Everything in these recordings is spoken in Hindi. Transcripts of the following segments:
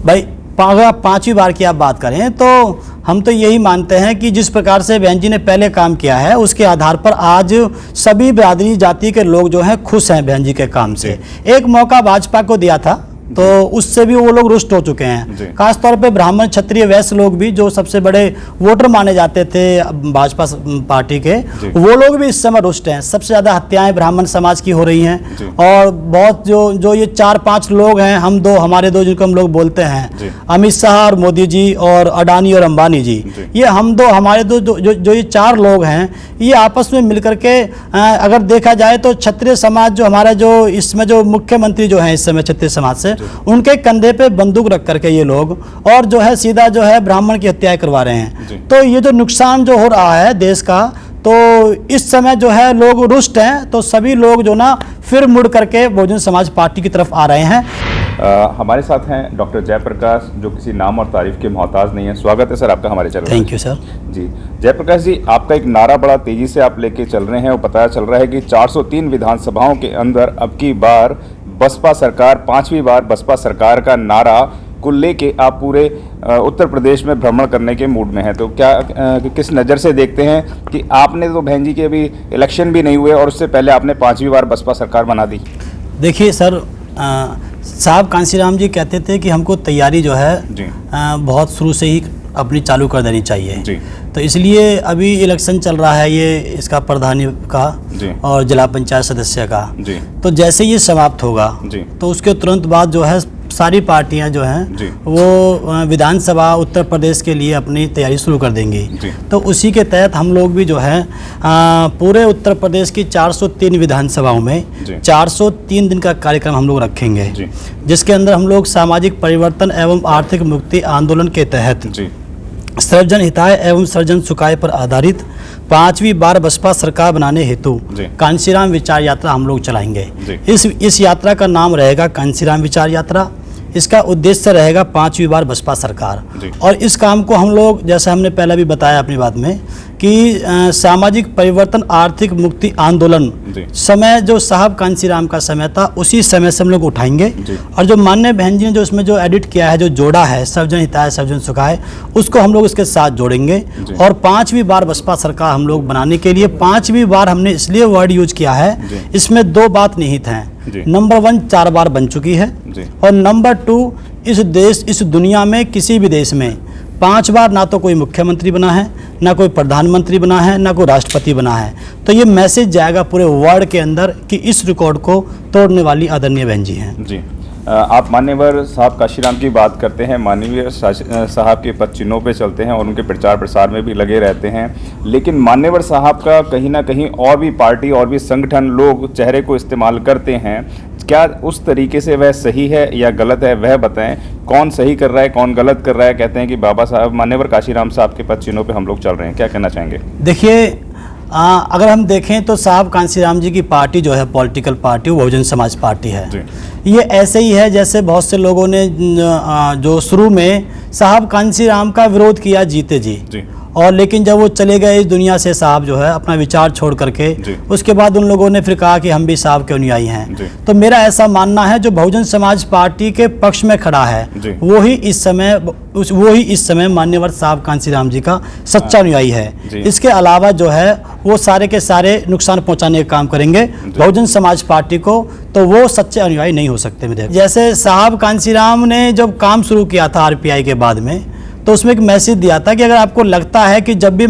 भाई अगर आप 5वीं बार की आप बात करें तो हम तो यही मानते हैं कि जिस प्रकार से बहन जी ने पहले काम किया है उसके आधार पर आज सभी बिरादरी जाति के लोग जो हैं खुश हैं बहन जी के काम से। एक मौका भाजपा को दिया था तो उससे भी वो लोग रुष्ट हो चुके हैं। खासतौर पे ब्राह्मण क्षत्रिय वैश्य लोग भी जो सबसे बड़े वोटर माने जाते थे भाजपा पार्टी के, वो लोग भी इस समय रुष्ट हैं। सबसे ज़्यादा हत्याएं ब्राह्मण समाज की हो रही हैं और बहुत जो ये 4-5 लोग हैं, हम दो हमारे दो जिनको हम लोग बोलते हैं, अमित शाह और मोदी जी और अडानी और अंबानी जी, ये हम दो हमारे दो जो ये 4 लोग हैं, ये आपस में मिलकर के अगर देखा जाए तो क्षत्रिय समाज जो हमारा जो इसमें जो मुख्यमंत्री जो हैं इस समय क्षत्रिय समाज से, उनके कंधे पे बंदूक रख करके ये लोग और जो है सीधा जो है ब्राह्मण की हत्याएं करवा रहे हैं। तो ये जो नुकसान जो हो रहा है देश का, तो इस समय जो है लोग रुष्ट हैं, तो सभी लोग जो ना फिर मुड़ करके बहुजन समाज पार्टी की तरफ आ रहे हैं। हमारे साथ हैं डॉक्टर जयप्रकाश, जो किसी नाम और तारीफ के मोहताज नहीं है। स्वागत है सर आपका हमारे चैनल। Thank you sir. जी जयप्रकाश जी, आपका एक नारा बड़ा तेजी से आप लेके चल रहे हैं और पता चल रहा है कि 403 विधानसभाओं के अंदर अब की बार बसपा सरकार, 5वीं बार बसपा सरकार का नारा को लेके आप पूरे उत्तर प्रदेश में भ्रमण करने के मूड में हैं। तो क्या किस नज़र से देखते हैं कि आपने तो बहन जी के अभी इलेक्शन भी नहीं हुए और उससे पहले आपने 5वीं बार बसपा सरकार बना दी? देखिए सर, साहब कांसीराम जी कहते थे कि हमको तैयारी जो है बहुत शुरू से ही अपनी चालू कर देनी चाहिए जी। तो इसलिए अभी इलेक्शन चल रहा है, ये इसका प्रधानी का और जिला पंचायत सदस्य का जी। तो जैसे ये समाप्त होगा जी, तो उसके तुरंत बाद जो है सारी पार्टियां जो हैं वो विधानसभा उत्तर प्रदेश के लिए अपनी तैयारी शुरू कर देंगी। तो उसी के तहत हम लोग भी जो है पूरे उत्तर प्रदेश की 403 विधानसभाओं में 403 दिन का कार्यक्रम हम लोग रखेंगे, जिसके अंदर हम लोग सामाजिक परिवर्तन एवं आर्थिक मुक्ति आंदोलन के तहत सर्वजन हिताय एवं सर्वजन सुखाय पर आधारित 5वीं बार बसपा सरकार बनाने हेतु कांसीराम विचार यात्रा हम लोग चलाएंगे। इस यात्रा का नाम रहेगा कांसीराम विचार यात्रा। इसका उद्देश्य रहेगा 5वीं बार बसपा सरकार। और इस काम को हम लोग, जैसे हमने पहले भी बताया अपनी बात में, कि सामाजिक परिवर्तन आर्थिक मुक्ति आंदोलन समय जो साहब कांसीराम का समय था उसी समय से हम लोग उठाएंगे। और जो माननीय बहन जी ने जो इसमें जो एडिट किया है, जो जोड़ा है सर्वजन हिताय सर्वजन सुखाय, उसको हम लोग इसके साथ जोड़ेंगे। और 5वीं बार बसपा सरकार हम लोग बनाने के लिए 5वीं बार हमने इसलिए वर्ड यूज किया है, इसमें 2 बात निहित हैं। नंबर 1 4 बार बन चुकी है और नंबर 2 इस दुनिया में किसी भी देश में 5 बार ना तो कोई मुख्यमंत्री बना है, ना कोई प्रधानमंत्री बना है, ना कोई राष्ट्रपति बना है। तो ये मैसेज जाएगा पूरे वर्ल्ड के अंदर कि इस रिकॉर्ड को तोड़ने वाली आदरणीय बहन जी हैं जी। आप मान्यवर साहब काशीराम की बात करते हैं, माननीय साहब के पद चिन्हों पे चलते हैं और उनके प्रचार प्रसार में भी लगे रहते हैं, लेकिन मान्यवर साहब का कहीं ना कहीं और भी पार्टी और भी संगठन लोग चेहरे को इस्तेमाल करते हैं। क्या उस तरीके से वह सही है या गलत है, वह बताएं। कौन सही कर रहा है, कौन गलत कर रहा है? कहते हैं कि बाबा साहब मान्यवर काशीराम साहब के पद चिन्हों पे हम लोग चल रहे हैं, क्या कहना चाहेंगे? देखिए, अगर हम देखें तो साहब कांसीराम जी की पार्टी जो है पॉलिटिकल पार्टी, वो बहुजन समाज पार्टी है। ये ऐसे ही है जैसे बहुत से लोगों ने जो शुरू में साहब कांसीराम का विरोध किया जीते जी, और लेकिन जब वो चले गए इस दुनिया से साहब जो है अपना विचार छोड़ करके, उसके बाद उन लोगों ने फिर कहा कि हम भी साहब के अनुयायी हैं। तो मेरा ऐसा मानना है जो बहुजन समाज पार्टी के पक्ष में खड़ा है वो ही इस समय मान्यवर साहब कांसीराम जी का सच्चा अनुयायी है। इसके अलावा जो है वो सारे के सारे नुकसान पहुंचाने का काम करेंगे बहुजन समाज पार्टी को, तो वो सच्चे अनुयायी नहीं हो सकते मेरे। जैसे साहब कांसीराम ने जब काम शुरू किया था आरपीआई के बाद में, तो उसमें एक मैसेज दिया था कि अगर आपको लगता है कि जब भी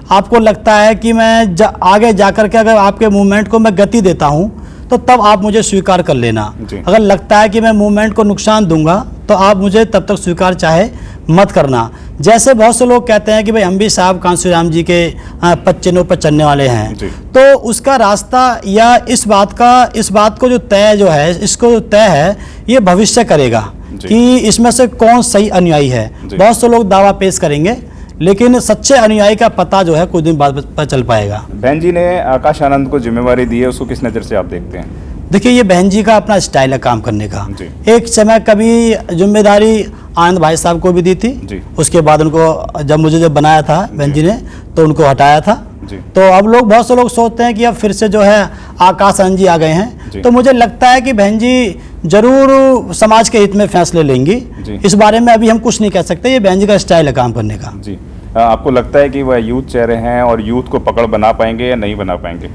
आपको लगता है कि मैं आगे जाकर के अगर आपके मूवमेंट को मैं गति देता हूं, तो तब आप मुझे स्वीकार कर लेना। अगर लगता है कि मैं मूवमेंट को नुकसान दूंगा, तो आप मुझे तब तक स्वीकार चाहे मत करना। जैसे बहुत से लोग कहते हैं कि भाई हम भी साहब कांसीराम जी के पद चिन्हों पर चलने वाले हैं, तो उसका रास्ता या इस बात को जो तय जो है, इसको जो तय है, ये भविष्य करेगा कि इसमें से कौन सही अनुयायी है। बहुत से लोग दावा पेश करेंगे, लेकिन सच्चे अनुयायी का पता जो है कुछ दिन बाद पता चल पाएगा। बहन जी ने आकाश आनंद को जिम्मेवारी दी है, उसको किस नज़र से आप देखते हैं? देखिए, ये बहन जी का अपना स्टाइल है काम करने का। एक समय कभी जिम्मेदारी आनंद भाई साहब को भी दी थी, उसके बाद उनको जब बनाया था बहन जी ने, तो उनको हटाया था तो अब लोग बहुत से लोग सोचते हैं कि अब फिर से जो है आकाश आनंद जी आ गए हैं। तो मुझे लगता है कि बहन जी जरूर समाज के हित में फैसले लेंगी। इस बारे में अभी हम कुछ नहीं कह सकते, ये बहन जी का स्टाइल है काम करने का। जी, आपको लगता है कि वह यूथ चेहरे हैं और यूथ को पकड़ बना पाएंगे या नहीं बना पाएंगे?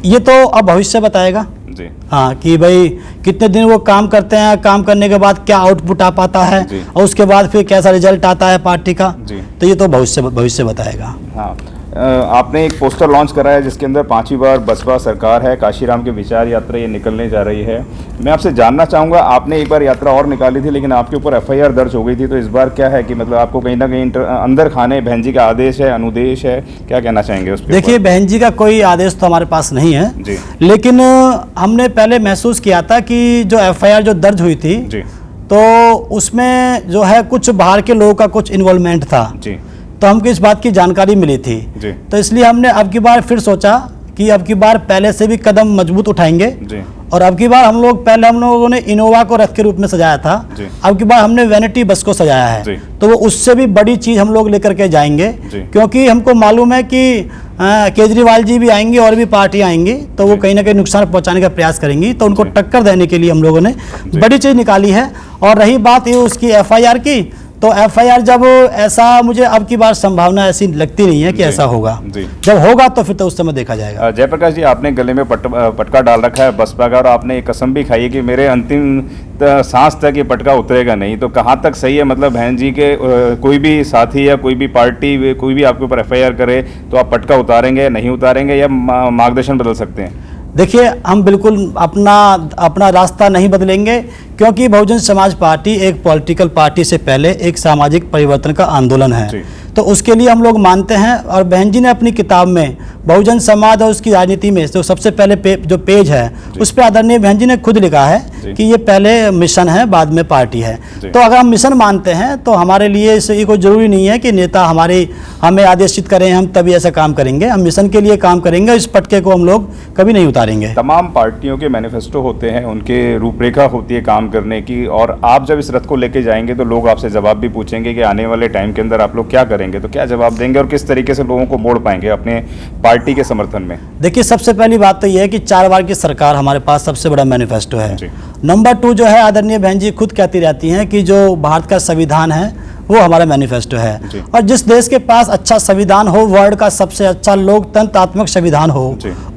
ये तो अब भविष्य बताएगा जी। हाँ, कि भाई कितने दिन वो काम करते हैं, काम करने के बाद क्या आउटपुट आ पाता है और उसके बाद फिर कैसा रिजल्ट आता है पार्टी का। तो ये तो भविष्य बताएगा। हाँ, आपने एक पोस्टर लॉन्च करा है जिसके अंदर 5वीं बार बसपा सरकार है, काशीराम की विचार यात्रा ये निकलने जा रही है। मैं आपसे जानना चाहूँगा, आपने एक बार यात्रा और निकाली थी लेकिन आपके ऊपर FIR दर्ज हो गई थी, तो इस बार क्या है कि मतलब आपको कहीं ना कहीं अंदर खाने बहन जी का आदेश है, अनुदेश है, क्या कहना चाहेंगे उस पर? देखिए, बहन जी का कोई आदेश तो हमारे पास नहीं है जी। लेकिन हमने पहले महसूस किया था कि जो FIR जो दर्ज हुई थी जी, तो उसमें जो है कुछ बाहर के लोगों का कुछ इन्वॉल्वमेंट था जी। तो हमको इस बात की जानकारी मिली थी जी। तो इसलिए हमने अब की बार फिर सोचा कि अब की बार पहले से भी कदम मजबूत उठाएंगे जी। और अब की बार पहले हम लोगों ने इनोवा को रथ के रूप में सजाया था, अब की बार हमने वैनिटी बस को सजाया है। तो वो उससे भी बड़ी चीज हम लोग लेकर के जाएंगे, क्योंकि हमको मालूम है कि केजरीवाल जी भी आएंगे और भी पार्टी आएंगी, तो वो कहीं ना कहीं नुकसान पहुंचाने का प्रयास करेंगी। तो उनको टक्कर देने के लिए हम लोगों ने बड़ी चीज निकाली है। और रही बात ये उसकी FIR की, तो FIR जब ऐसा, मुझे अब की बार संभावना ऐसी लगती नहीं है कि ऐसा होगा। जब होगा तो फिर तो उस समय देखा जाएगा। जयप्रकाश जी, आपने गले में पटका डाल रखा है बसपा का और आपने एक कसम भी खाई है कि मेरे अंतिम सांस तक ये पटका उतरेगा नहीं, तो कहाँ तक सही है? मतलब बहन जी के कोई भी साथी या कोई भी पार्टी कोई भी आपके ऊपर FIR करे तो आप पटका उतारेंगे या नहीं उतारेंगे, या मार्गदर्शन बदल सकते हैं? देखिए, हम बिल्कुल अपना रास्ता नहीं बदलेंगे, क्योंकि बहुजन समाज पार्टी एक पॉलिटिकल पार्टी से पहले एक सामाजिक परिवर्तन का आंदोलन है। तो उसके लिए हम लोग मानते हैं। और बहन जी ने अपनी किताब में बहुजन समाज और उसकी राजनीति में जो सबसे पहले जो पेज है उस पर आदरणीय बहन जी ने खुद लिखा है कि ये पहले मिशन है, बाद में पार्टी है। तो अगर हम मिशन मानते हैं तो हमारे लिए ये कोई जरूरी नहीं है कि नेता हमें आदेशित करें, हम तभी ऐसा काम करेंगे। हम मिशन के लिए काम करेंगे, इस पटके को हम लोग कभी नहीं उतारेंगे। तमाम पार्टियों के मैनिफेस्टो होते हैं, उनके रूपरेखा होती है काम करने की, और आप जब इस रथ को लेके जाएंगे तो लोग आपसे जवाब भी पूछेंगे कि आने वाले टाइम के अंदर आप लोग क्या करेंगे, तो क्या जवाब देंगे और किस तरीके से लोगों को मोड़ पाएंगे अपने पार्टी के समर्थन में? देखिए, सबसे पहली बात तो यह है कि 4 बार की सरकार हमारे पास सबसे बड़ा मैनिफेस्टो है। नंबर 2 जो है, आदरणीय बहन जी खुद कहती रहती हैं कि जो भारत का संविधान है वो हमारा मैनिफेस्टो है। और जिस देश के पास अच्छा संविधान हो, वर्ल्ड का सबसे अच्छा लोकतंत्रात्मक संविधान हो,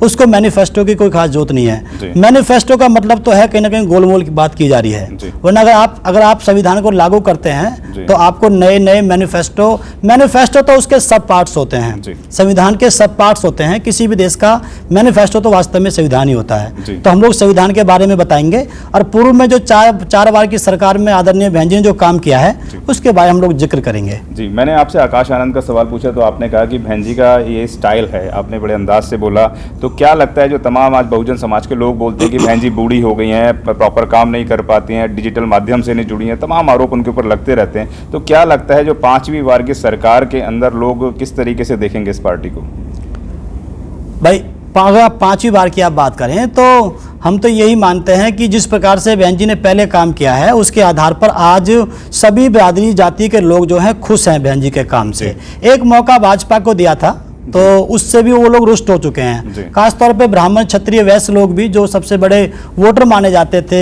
उसको मैनिफेस्टो की कोई खास जरूरत नहीं है। मैनिफेस्टो का मतलब तो है कहीं ना कहीं गोलमोल की बात की जा रही है, वरना अगर आप संविधान को लागू करते हैं तो आपको नए नए मैनिफेस्टो तो उसके सब पार्ट्स होते हैं, संविधान के सब पार्ट्स होते हैं। किसी भी देश का मैनिफेस्टो तो वास्तव में संविधान ही होता है। तो हम लोग संविधान के बारे में बताएंगे, और पूर्व में जो 4 बार की सरकार में आदरणीय बहन जी ने जो काम किया है उसके बारे में हम लोग जिक्र करेंगे। जी, मैंने आपसे आकाश आनंद का सवाल पूछा तो आपने कहा कि बहन जी का ये स्टाइल है, आपने बड़े अंदाज से बोला। तो क्या लगता है, जो तमाम आज बहुजन समाज के लोग बोलते हैं कि बहन जी बूढ़ी हो गई हैं, प्रॉपर काम नहीं कर पाती हैं, डिजिटल माध्यम से नहीं जुड़ी हैं, तमाम आरोप उनके ऊपर लगते रहते हैं, तो क्या लगता है जो 5वीं बार की सरकार के अंदर लोग किस तरीके से देखेंगे इस पार्टी को? भाई, अगर आप 5वीं बार की आप बात करें तो हम तो यही मानते हैं कि जिस प्रकार से बहन जी ने पहले काम किया है उसके आधार पर आज सभी बिरादरी जाति के लोग जो हैं खुश हैं बहन जी के काम से। एक मौका भाजपा को दिया था तो उससे भी वो लोग रुष्ट हो चुके हैं। खासतौर पे ब्राह्मण क्षत्रिय वैश्य लोग भी, जो सबसे बड़े वोटर माने जाते थे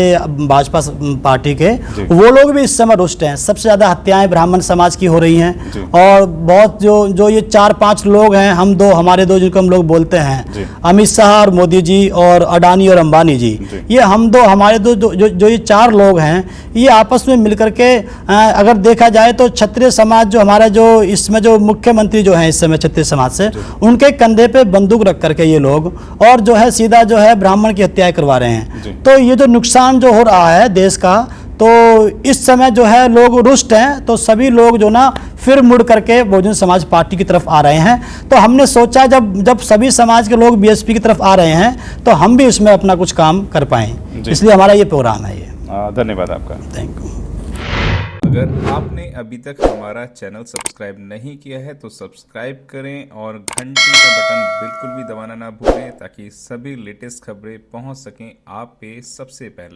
भाजपा पार्टी के, वो लोग भी इस समय रुष्ट हैं। सबसे ज़्यादा हत्याएं ब्राह्मण समाज की हो रही हैं, और बहुत जो ये 4-5 लोग हैं, हमारे दो जिनको हम लोग बोलते हैं, अमित शाह और मोदी जी और अडानी और अंबानी जी, ये हमारे दो जो ये 4 लोग हैं, ये आपस में मिलकर के अगर देखा जाए तो क्षत्रिय समाज जो हमारा जो इसमें जो मुख्यमंत्री जो है इस समय क्षत्रिय समाज से, उनके कंधे पे बंदूक रख करके ये लोग और जो है सीधा जो है ब्राह्मण की हत्याएं करवा रहे हैं। तो ये जो नुकसान जो हो रहा है देश का, तो इस समय जो है लोग रुष्ट हैं। तो सभी लोग जो ना फिर मुड़ करके बहुजन समाज पार्टी की तरफ आ रहे हैं। तो हमने सोचा जब सभी समाज के लोग बीएसपी की तरफ आ रहे हैं तो हम भी इसमें अपना कुछ काम कर पाएँ, इसलिए हमारा ये प्रोग्राम है। ये धन्यवाद आपका। Thank you. अगर आपने अभी तक हमारा चैनल सब्सक्राइब नहीं किया है तो सब्सक्राइब करें और घंटी का बटन बिल्कुल भी दबाना ना भूलें, ताकि सभी लेटेस्ट खबरें पहुंच सकें आप पे सबसे पहले।